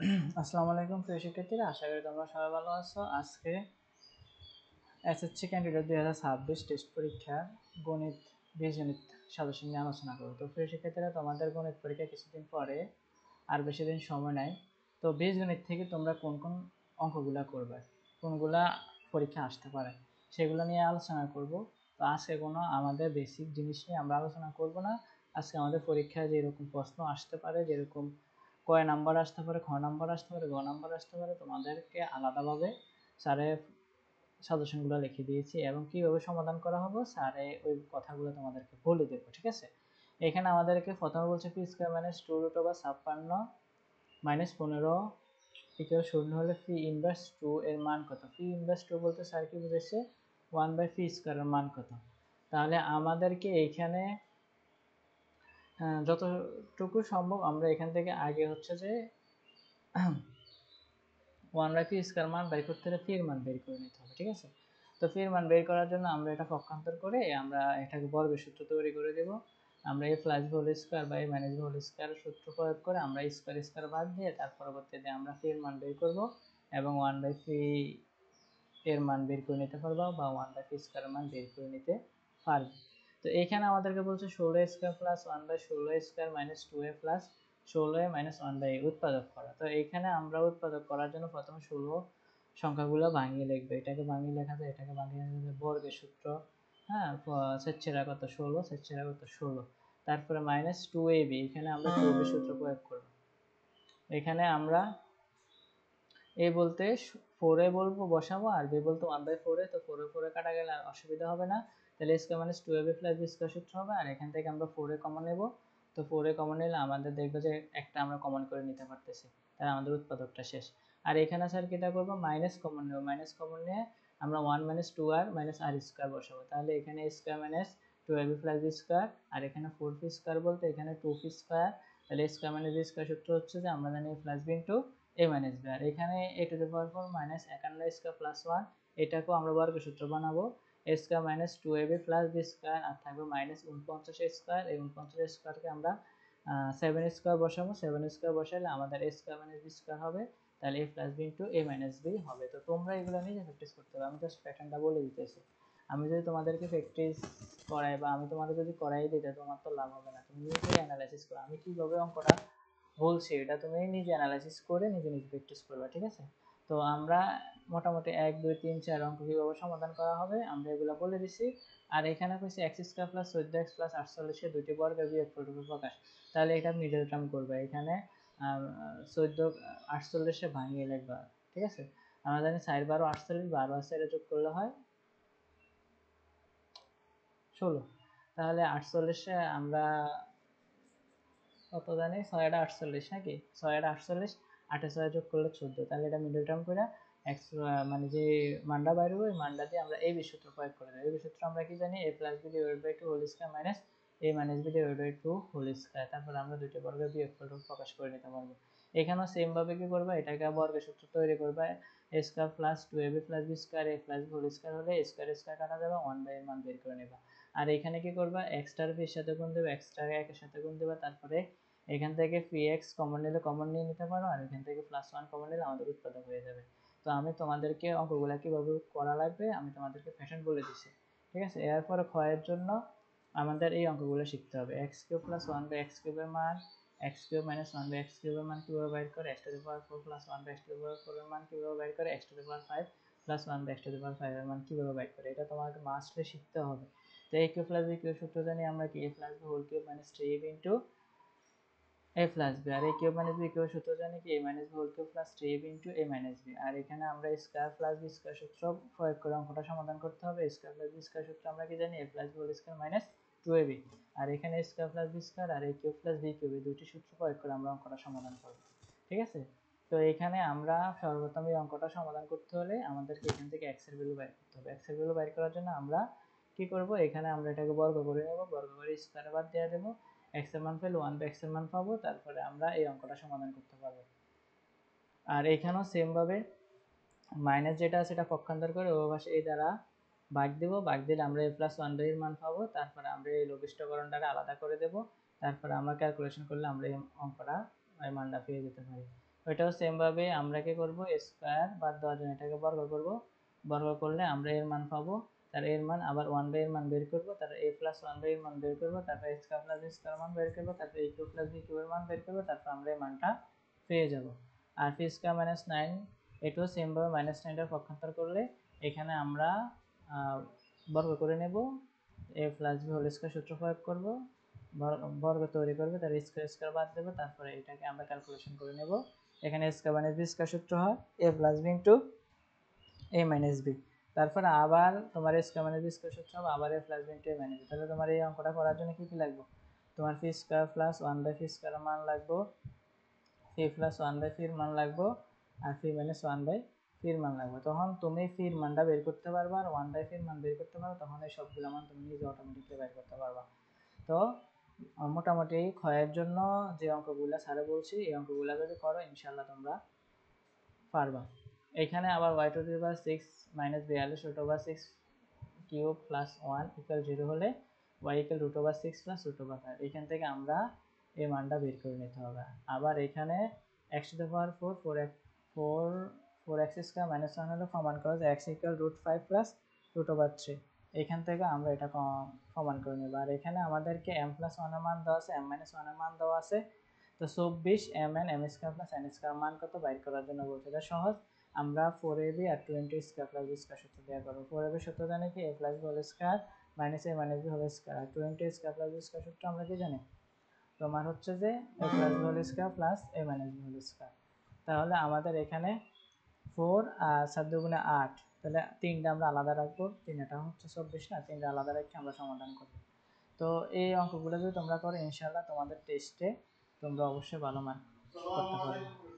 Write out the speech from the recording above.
আসসালামু আলাইকুম প্রিয় শিক্ষার্থীরা, আশা করি তোমরা সবাই ভালো আছো। আজকে এসএসসি ক্যান্ডিডেট 2026 টেস্ট পরীক্ষার গণিত বীজগণিত সাজেশন নিয়ে আলোচনা করব। তো প্রিয় শিক্ষার্থীরা, তোমাদের গণিত পরীক্ষা কিছুদিন পরে, আর বেশি দিন সময় নাই। তো বীজগণিত থেকে তোমরা কোন কোন অঙ্কগুলা করবে, কোনগুলা পরীক্ষা আসতে পারে, সেগুলো নিয়ে আলোচনা করব। তো আজকে কোনো আমাদের বেসিক জিনিস নিয়ে আমরা আলোচনা করব না। আজকে আমাদের পরীক্ষায় যেরকম প্রশ্ন আসতে পারে, যেরকম কয় নাম্বার আসতে পারে, খ নাম্বার আসতে পারে, গ নাম্বার আসতে পারে, তোমাদেরকে আলাদাভাবে স্যারের সাজেশনগুলো লিখে দিয়েছি এবং কিভাবে সমাধান করা হবে স্যারে ওই কথাগুলো তোমাদেরকে বলে দেবো। ঠিক আছে, এখানে আমাদেরকে প্রথমে বলছে P square minus 2√56 minus 15 equal 0 হলে পি ইনভার্স 2 এর মান কত। পি ইনভার্স 2 বলতে স্যার কি বুঝেছে, 1/পি স্কয়ারের মান কত। তাহলে আমাদেরকে এইখানে যতটুকু সম্ভব আমরা এখান থেকে আগে হচ্ছে যে 1/পি স্কয়ার মান বের করতে হলে পি এর মান বের করে নিতে হবে। ঠিক আছে, তো পি এর মান বের করার জন্য আমরা এটা পক্ষান্তর করে আমরা এটাকে বর্গের সূত্র তৈরি করে দেব। আমরা a plus b whole square বা a minus b whole square সূত্র প্রয়োগ করে আমরা স্কয়ার স্কয়ার বাদ দিয়ে তার পরবর্তীতে আমরা পি এর মান বের করব এবং 1/পি এর মান বের করে নিতে পারবো বা 1/পি স্কয়ার মান বের করে নিতে পারবো। তো এখানে আমাদেরকে বলছে 16a square plus 1/16a square minus 2a plus 16a minus 1/a উৎপাদক করা। তো এখানে আমরা উৎপাদক করার জন্য প্রথমে 16 সংখ্যাগুলো ভাঙিয়ে লিখবে। এটাকে ভাঙিয়ে লেখা যায়, এটাকে ভাঙিয়ে লেখা যায় বর্গের সূত্র। হ্যাঁ, ছেড়া কত 16, ছেড়া কত 16, তারপরে মাইনাস 2ab, এখানে আমরা 2ab সূত্র প্রয়োগ করব। এখানে আমরা a বলতে 4a বলবো, বসাবো, আর b বলতে 1/4a, তো 4 4 কাটা গেলে আর অসুবিধা হবে না। তাহলে a square minus 2ab plus b square সূত্র হবে। আর এখান থেকে আমরা 4a কমন নেব। তো 4a কমন নিলে আমাদের দেখবো যে একটা আমরা কমন করে নিতে পারতেছি, তাহলে আমাদের উৎপাদকটা শেষ। আর এখানে স্যার কিটা করবো, মাইনাস কমন নেব। মাইনাস কমন নিয়ে আমরা 1 minus 2r minus r square বসাবো। তাহলে এখানে a square minus 2ab plus b square, আর এখানে 4p স্কয়ার বলতে এখানে 2p স্কয়ার। তাহলে a square minus b square সূত্র হচ্ছে যে আমরা জানি a plus b into a minus b, আর এখানে a to the power 4 minus 51 square plus 1, এটাকেও আমরা বর্গের সূত্র বানাবো। a square minus 2ab plus b square, আর থাকবে মাইনাস 49 স্কয়ার। এই 49 স্কয়ারকে আমরা 7 স্কয়ার বসাবো। 7 স্কয়ার বসালে আমাদের a square minus b square হবে। তাহলে a plus b into a minus b হবে। তো তোমরা এগুলো নিজে প্র্যাকটিস করতে হবে, আমি জাস্ট প্যাটার্নটা বলে দিতেছি। আমি যদি তোমাদেরকে প্র্যাকটিস করাই বা আমি তোমাদের যদি করাই দিই, তোমার তো লাভ হবে না। তুমি নিজে অ্যানালাইসিস করো, আমি কিভাবে অঙ্কটা বলছি এটা তুমি নিজে অ্যানালাইসিস করে নিজে নিজে প্র্যাকটিস করবে। ঠিক আছে, তো আমরা মোটামুটি 1 2 3 4 অঙ্ক কীভাবে সমাধান করা হবে আমরা এগুলো বলে দিছি। আর এখানে কইছে x square plus 14x plus 48 এর দুটি বর্গের বিয়োগফল রূপে প্রকাশ। তাহলে এটা মিডল টার্ম করবে। এখানে 14 48 এ ভাঙিয়ে লিখবা। ঠিক আছে, আমরা জানি 4 12 48, 12 আর 4 যোগ করলে হয় 16। তাহলে 48 এ আমরা কত জানি, 6 এটা 48 নাকি, 6 এটা 48, 8 এ 6 যোগ করলে 14। তাহলে এটা মিডল টার্ম করে x মানে যে মানটা বাইরে হবে ওই মানটা দিয়ে আমরা এই সূত্র প্রয়োগ করে দেব। এই সূত্র আমরা কি জানি, a plus b divided by 2 whole square minus a minus b divided by 2 whole square. তারপর আমরা দুইটা বর্গের বিয়োগফল প্রকাশ করে নিতে পারবো। এখানেও সেম ভাবে কি করবা, এটাকে বর্গের সূত্র তৈরি করবা। a square plus 2ab plus b square a plus b whole square হলে a স্কয়ার স্কয়ার কাটা যাবে, 1/a এর মান বের করে নেবা। আর এখানে কি করবা, x টার b এর সাথে গুণ দেবে, x টার 1 এর সাথে গুণ দেবা। তারপরে এখান থেকে px কমন নিলে কমন নিয়ে নিতে পারো, আর এখান থেকে প্লাস 1 কমন নিলে আমাদের উৎপাদক হয়ে যাবে। তো আমি তোমাদেরকে অঙ্কগুলো কিভাবে করা লাগবে আমি তোমাদেরকে প্যাটার্ন বলে দিচ্ছি। ঠিক আছে, এরপরে ক্ষয়ের জন্য আমাদের এই অঙ্কগুলো শিখতে হবে। x কিউব প্লাস 1/x কিউবের মান, x কিউব মাইনাস 1/x কিউবের মান কিভাবে বাইর করে, x to the power 4 plus 1/x to the power 4 এর মান কিভাবে বাইর করে, x to the power 5 plus 1/x to the power 5 এর মান কিভাবে বাইর করে, এটা তোমাকে মাস্টলি শিখতে হবে। তো a cube plus b cube সূত্র জানি আমরা কি, a plus b whole cube minus 3ab into a plus b, আর a cube minus b cube সূত্র জানি কি, a minus b whole cube plus 3ab into a minus b। আর এখানে আমরা স্কয়ার প্লাস b স্কয়ার সূত্র প্রয়োগ করে অঙ্কটা সমাধান করতে হবে। স্কয়ার প্লাস b স্কয়ার সূত্র আমরা কি জানি, a plus b whole square minus 2ab। আর এখানে স্কয়ার প্লাস b স্কয়ার আর a cube plus b cube এই দুটি সূত্র প্রয়োগ করে আমরা অঙ্কটা সমাধান করব। ঠিক আছে, তো এখানে আমরা সর্বপ্রথম এই অঙ্কটা সমাধান করতে হলে আমাদেরকে এখান থেকে x এর ভ্যালু বের করতে হবে। x এর ভ্যালু বের করার জন্য আমরা কি করব, এখানে আমরা এটাকে বর্গ করে নেব, বর্গ করে স্কয়ারে বাদ দিয়ে দেব। x এর মান পেলে 1/x এর মান পাবো, তারপরে আমরা এই অঙ্কটা সমাধান করতে পারবো। আর এখানেও সেম ভাবে মাইনাস যেটা আছে সেটা পক্ষান্তর করে ও পাশে এই দ্বারা ভাগ দেব, ভাগ দিলে আমরা a প্লাস 1/a এর মান পাবো। তারপরে আমরা এই লঘিষ্ঠকরণটাকে আলাদা করে দেব, তারপরে আমরা ক্যালকুলেশন করলে আমরা এই অঙ্কটা এই মানটা পেয়ে যেতে পারি। ওইটাও সেম ভাবে আমরা কি করব, স্কয়ার বাদ দেওয়ার জন্য এটাকে বর্গ করব, বর্গ করলে আমরা এর মান পাবো, তার এর মান আবার 1/, এর মান বের করব, তারপর a + 1/, এর মান বের করব, তারপর a স্কয়ার + b স্কয়ার মান বের করব, তারপর a কিউব + b কিউব এর মান বের করব, তারপর আমরা এই মানটা পেয়ে যাব। আর p স্কয়ার - 9 এটাও সেম ভাবে -9 এর পক্ষান্তর করলে এখানে আমরা বর্গ করে নেব, a + b হোল স্কয়ার সূত্র প্রয়োগ করব, বর্গ তৈরি করবে, তার স্কয়ার স্কয়ার বাদ দেব, তারপরে এটাকে আমরা ক্যালকুলেশন করে নেব। এখানে স্কয়ার - b স্কয়ার সূত্র হয় a + b a - b, তারপর আবার তোমার স্কয়ার - b স্কয়ার সূত্র হবে আবার a + b a - b। তাহলে তোমার এই অঙ্কটা করার জন্য কি কি লাগবে, তোমার p স্কয়ার + 1/p স্কয়ার এর মান লাগবে, p + 1/p এর মান লাগবে, আর p - 1/p এর মান লাগবে। তখন তুমি p এর মানটা বের করতে পারবা আর 1/p এর মান বের করতে পারবা, তখন এই সবগুলো মান তুমি নিজে অটোমেটিক্যালি বের করতে পারবা। তো মোটামুটি ক্ষয়ের জন্য যে অঙ্কগুলো স্যারে বলছি এই অঙ্কগুলো যদি করো ইনশাআল্লাহ তোমরা পারবা। এখানে আবার y⁻6 - 42√6 কিউব প্লাস 1 = 0 হলে y = √6 + √5, এখান থেকে আমরা এই মানটা বের করে নিতে হবে। আবার এখানে x⁴ 4x² - 1 হলে প্রমাণ করা যায় x = √5 + √3, এখান থেকে আমরা এটা প্রমাণ করে নেব। আর এখানে আমাদেরকে m + 1 এর মান দেওয়া আছে, m - 1 এর মান দেওয়া আছে, তো 24 mn m² + n² মান কত বাইর করার জন্য বলছে। এটা সহজ, আমরা 4ab আর 20² + b² সূত্র দিয়ে করব। 4ab সূত্র জানি কি, a + b whole square - a - b whole square, আর 20² + b² সূত্র আমরা কি জানি, তোমার হচ্ছে যে a + b whole square + a - b whole square. তাহলে আমাদের এখানে 4 আর 7 × 8, তাহলে 3টা আমরা আলাদা রাখবো, 3 এটা হচ্ছে 24 না, 3টা আলাদা রেখে আমরা সমাধান করব। তো এই অঙ্কগুলো যদি তোমরা করো ইনশাআল্লাহ তোমাদের টেস্টে তোমরা অবশ্যই ভালো মান করতে পারবে।